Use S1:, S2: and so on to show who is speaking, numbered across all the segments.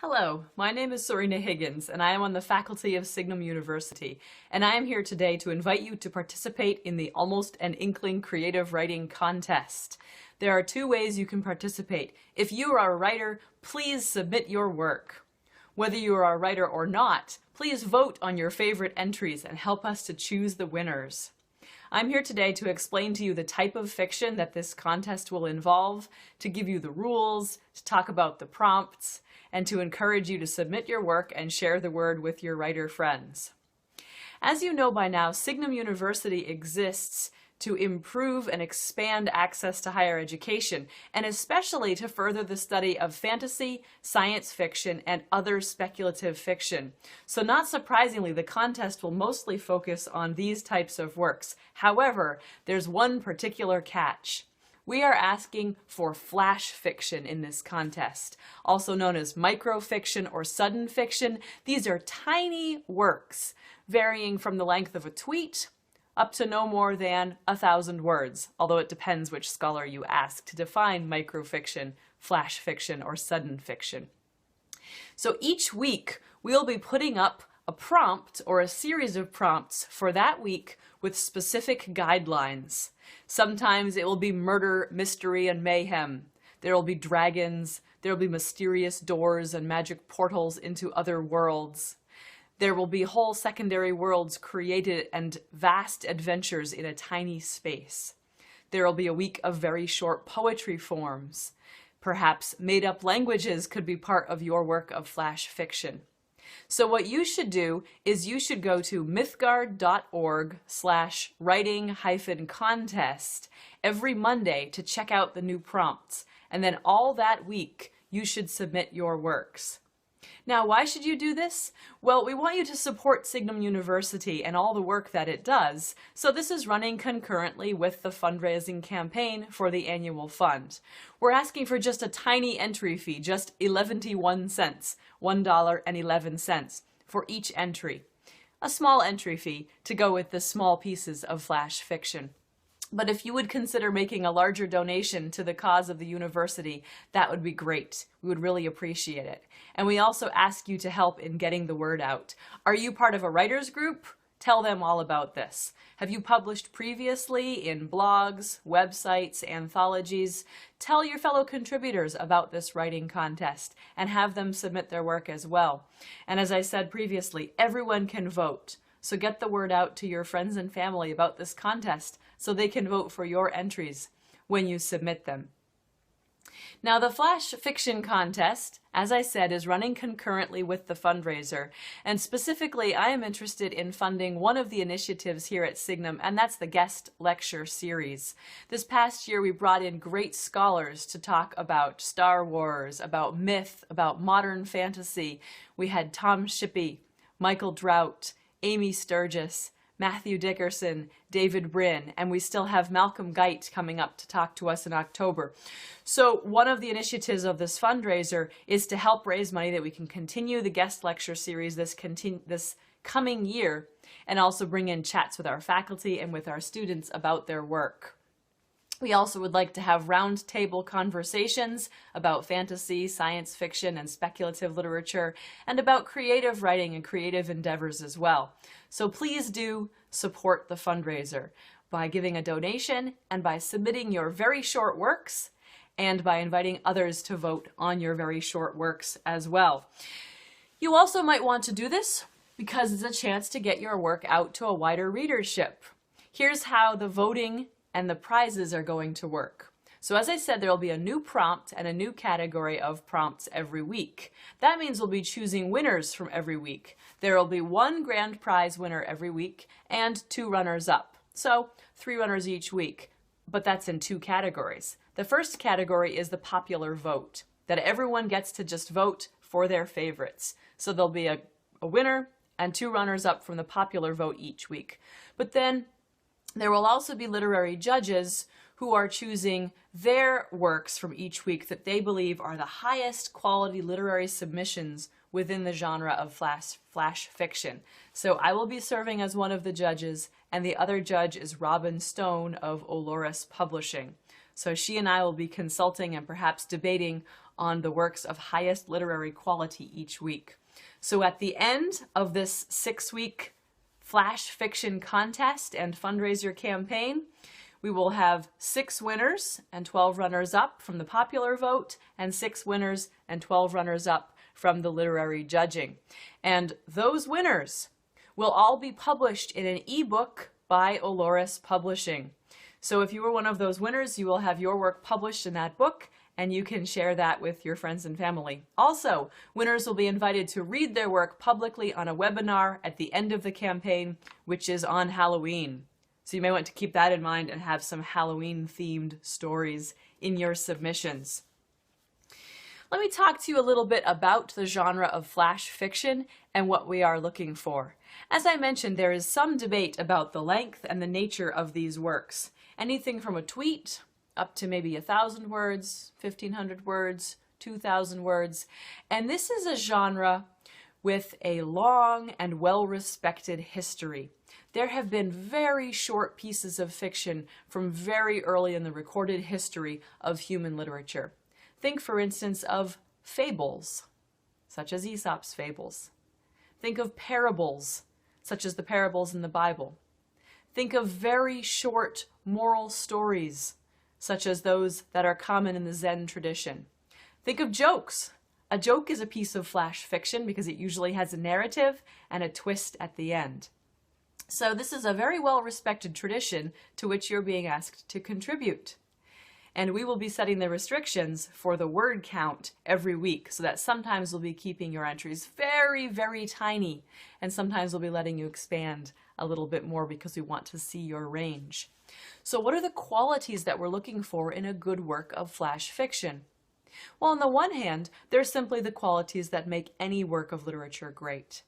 S1: Hello, my name is Sorina Higgins, and I am on the faculty of Signum University, and I am here today to invite you to participate in the Almost an Inkling Creative Writing Contest. There are two ways you can participate. If you are a writer, please submit your work. Whether you are a writer or not, please vote on your favorite entries and help us to choose the winners. I'm here today to explain to you the type of fiction that this contest will involve, to give you the rules, to talk about the prompts, and to encourage you to submit your work and share the word with your writer friends. As you know by now, Signum University exists to improve and expand access to higher education, and especially to further the study of fantasy, science fiction, and other speculative fiction. So not surprisingly, the contest will mostly focus on these types of works. However, there's one particular catch. We are asking for flash fiction in this contest, also known as microfiction or sudden fiction. These are tiny works, varying from the length of a tweet up to no more than 1,000 words, although it depends which scholar you ask to define microfiction, flash fiction, or sudden fiction. So each week, we'll be putting up a prompt or a series of prompts for that week with specific guidelines. Sometimes it will be murder, mystery, and mayhem. There will be dragons, there will be mysterious doors and magic portals into other worlds. There will be whole secondary worlds created and vast adventures in a tiny space. There will be a week of very short poetry forms. Perhaps made-up languages could be part of your work of flash fiction. So what you should do is you should go to mythgard.org/writing-contest every Monday to check out the new prompts. And then all that week, you should submit your works. Now, why should you do this? Well, we want you to support Signum University and all the work that it does, so this is running concurrently with the fundraising campaign for the annual fund. We're asking for just a tiny entry fee, just 11 cents, $1.11 for each entry. A small entry fee to go with the small pieces of flash fiction. But if you would consider making a larger donation to the cause of the university, that would be great. We would really appreciate it. And we also ask you to help in getting the word out. Are you part of a writers group? Tell them all about this. Have you published previously in blogs, websites, anthologies? Tell your fellow contributors about this writing contest and have them submit their work as well. And as I said previously, everyone can vote. So get the word out to your friends and family about this contest so they can vote for your entries when you submit them. Now, the Flash Fiction Contest, as I said, is running concurrently with the fundraiser, and specifically I am interested in funding one of the initiatives here at Signum, and that's the guest lecture series. This past year we brought in great scholars to talk about Star Wars, about myth, about modern fantasy. We had Tom Shippey, Michael Drought, Amy Sturgis, Matthew Dickerson, David Brin, and we still have Malcolm Geit coming up to talk to us in October. So one of the initiatives of this fundraiser is to help raise money that we can continue the guest lecture series this coming year, and also bring in chats with our faculty and with our students about their work. We also would like to have roundtable conversations about fantasy, science fiction, and speculative literature, and about creative writing and creative endeavors as well. So please do support the fundraiser by giving a donation and by submitting your very short works and by inviting others to vote on your very short works as well. You also might want to do this because it's a chance to get your work out to a wider readership. Here's how the voting and the prizes are going to work. So as I said, there will be a new prompt and a new category of prompts every week. That means we'll be choosing winners from every week. There will be one grand prize winner every week and 2 runners-up. So 3 runners each week, but that's in 2 categories. The first category is the popular vote, that everyone gets to just vote for their favorites. So there'll be a winner and 2 runners-up from the popular vote each week. But then there will also be literary judges who are choosing their works from each week that they believe are the highest quality literary submissions within the genre of flash fiction. So I will be serving as one of the judges, and the other judge is Robin Stone of Oloris Publishing. So she and I will be consulting and perhaps debating on the works of highest literary quality each week. So at the end of this 6-week flash fiction contest and fundraiser campaign, we will have 6 winners and 12 runners-up from the popular vote, and 6 winners and 12 runners-up from the literary judging. And those winners will all be published in an ebook by Oloris Publishing. So if you were one of those winners, you will have your work published in that book, and you can share that with your friends and family. Also, winners will be invited to read their work publicly on a webinar at the end of the campaign, which is on Halloween. So you may want to keep that in mind and have some Halloween-themed stories in your submissions. Let me talk to you a little bit about the genre of flash fiction and what we are looking for. As I mentioned, there is some debate about the length and the nature of these works. Anything from a tweet up to maybe 1,000 words, 1,500 words, 2,000 words. And this is a genre with a long and well-respected history. There have been very short pieces of fiction from very early in the recorded history of human literature. Think, for instance, of fables, such as Aesop's fables. Think of parables, such as the parables in the Bible. Think of very short moral stories, such as those that are common in the Zen tradition. Think of jokes. A joke is a piece of flash fiction because it usually has a narrative and a twist at the end. So this is a very well-respected tradition to which you're being asked to contribute. And we will be setting the restrictions for the word count every week, so that sometimes we'll be keeping your entries very, very tiny, and sometimes we'll be letting you expand a little bit more because we want to see your range. So what are the qualities that we're looking for in a good work of flash fiction? Well, on the one hand, they're simply the qualities that make any work of literature great.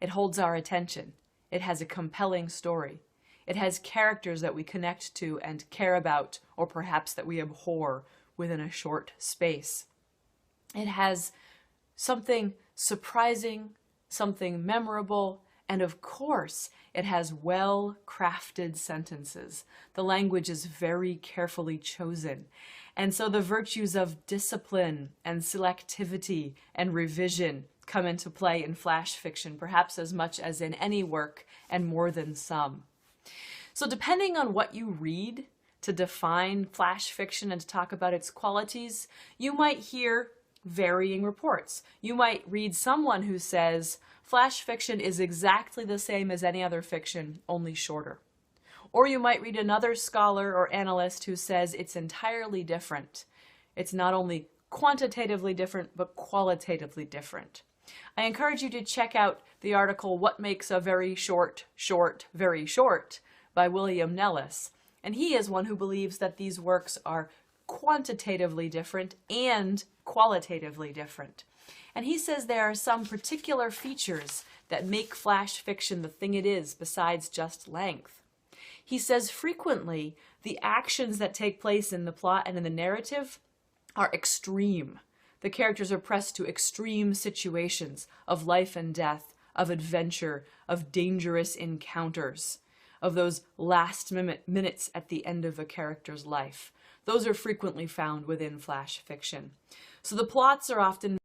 S1: It holds our attention. It has a compelling story. It has characters that we connect to and care about, or perhaps that we abhor within a short space. It has something surprising, something memorable, and of course, it has well-crafted sentences. The language is very carefully chosen. And so the virtues of discipline and selectivity and revision come into play in flash fiction, perhaps as much as in any work and more than some. So depending on what you read to define flash fiction and to talk about its qualities, you might hear varying reports. You might read someone who says, flash fiction is exactly the same as any other fiction, only shorter. Or you might read another scholar or analyst who says it's entirely different. It's not only quantitatively different, but qualitatively different. I encourage you to check out the article, What Makes a Very Short, Very Short, by William Nellis. And he is one who believes that these works are quantitatively different and qualitatively different. And he says there are some particular features that make flash fiction the thing it is besides just length. He says frequently the actions that take place in the plot and in the narrative are extreme. The characters are pressed to extreme situations of life and death, of adventure, of dangerous encounters, of those last minutes at the end of a character's life. Those are frequently found within flash fiction. So the plots are often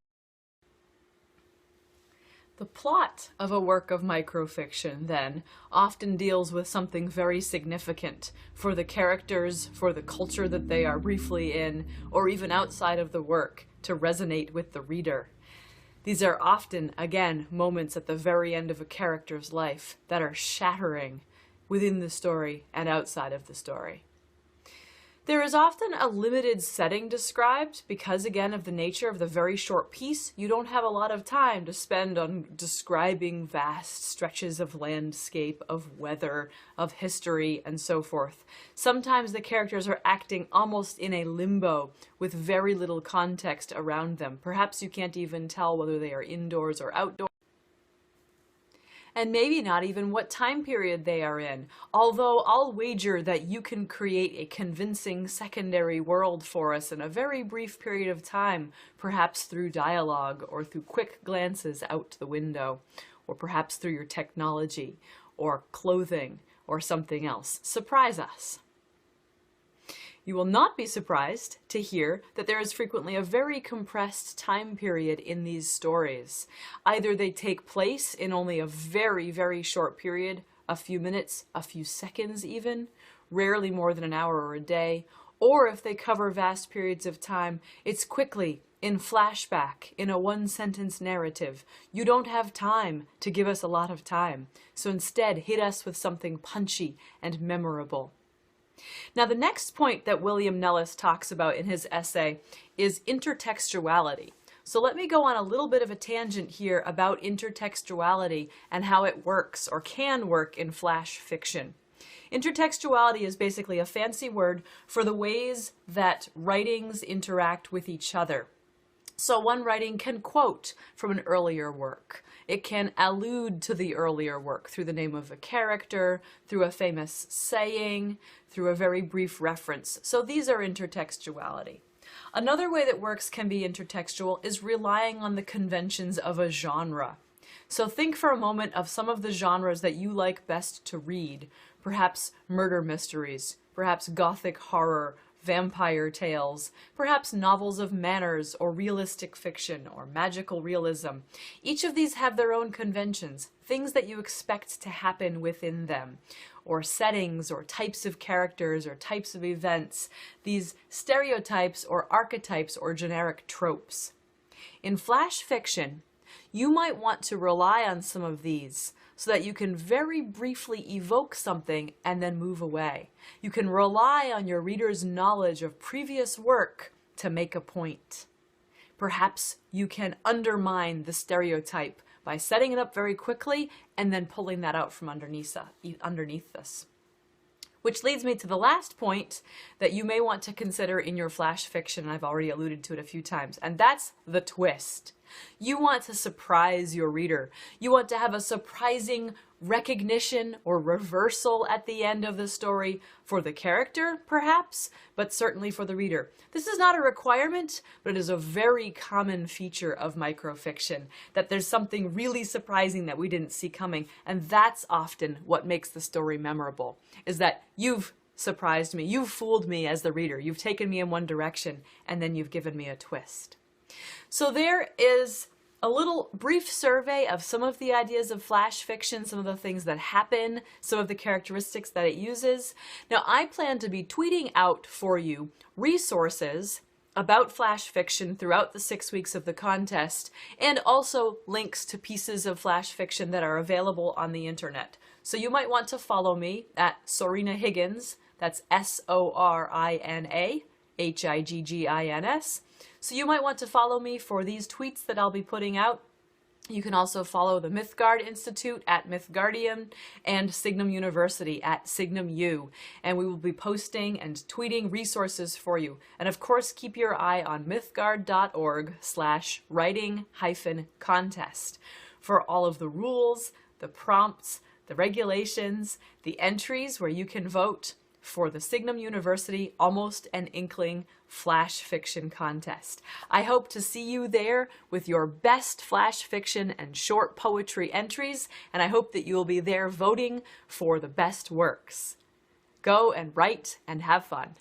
S1: The plot of a work of microfiction, then, often deals with something very significant for the characters, for the culture that they are briefly in, or even outside of the work, to resonate with the reader. These are often, again, moments at the very end of a character's life that are shattering within the story and outside of the story. There is often a limited setting described because, again, of the nature of the very short piece. You don't have a lot of time to spend on describing vast stretches of landscape, of weather, of history, and so forth. Sometimes the characters are acting almost in a limbo with very little context around them. Perhaps you can't even tell whether they are indoors or outdoors, and maybe not even what time period they are in, although I'll wager that you can create a convincing secondary world for us in a very brief period of time, perhaps through dialogue or through quick glances out the window, or perhaps through your technology or clothing or something else. Surprise us. You will not be surprised to hear that there is frequently a very compressed time period in these stories. Either they take place in only a very, very short period, a few minutes, a few seconds even, rarely more than an hour or a day, or if they cover vast periods of time, it's quickly, in flashback, in a one-sentence narrative. You don't have time to give us a lot of time, so instead hit us with something punchy and memorable. Now, the next point that William Nellis talks about in his essay is intertextuality. So let me go on a little bit of a tangent here about intertextuality and how it works or can work in flash fiction. Intertextuality is basically a fancy word for the ways that writings interact with each other. So one writing can quote from an earlier work. It can allude to the earlier work through the name of a character, through a famous saying, through a very brief reference. So these are intertextuality. Another way that works can be intertextual is relying on the conventions of a genre. So think for a moment of some of the genres that you like best to read. Perhaps murder mysteries, perhaps gothic horror, vampire tales, perhaps novels of manners or realistic fiction or magical realism. Each of these have their own conventions, things that you expect to happen within them, or settings or types of characters or types of events, these stereotypes or archetypes or generic tropes. In flash fiction, you might want to rely on some of these so that you can very briefly evoke something and then move away. You can rely on your reader's knowledge of previous work to make a point. Perhaps you can undermine the stereotype by setting it up very quickly and then pulling that out from underneath this. Which leads me to the last point that you may want to consider in your flash fiction, and I've already alluded to it a few times, and that's the twist. You want to surprise your reader. You want to have a surprising recognition or reversal at the end of the story for the character, perhaps, but certainly for the reader. This is not a requirement, but it is a very common feature of microfiction, that there's something really surprising that we didn't see coming, and that's often what makes the story memorable, is that you've surprised me, you've fooled me as the reader, you've taken me in one direction, and then you've given me a twist. So there is a little brief survey of some of the ideas of flash fiction, some of the things that happen, some of the characteristics that it uses. Now, I plan to be tweeting out for you resources about flash fiction throughout the 6 weeks of the contest, and also links to pieces of flash fiction that are available on the internet. So you might want to follow me at Sorina Higgins, that's SORINA HIGGINS. So you might want to follow me for these tweets that I'll be putting out. You can also follow the Mythgard Institute at Mythgardium and Signum University at Signum U. And we will be posting and tweeting resources for you. And of course, keep your eye on mythgard.org/writing-contest for all of the rules, the prompts, the regulations, the entries where you can vote for the Signum University Almost an Inkling Flash Fiction Contest. I hope to see you there with your best flash fiction and short poetry entries, and I hope that you will be there voting for the best works. Go and write and have fun.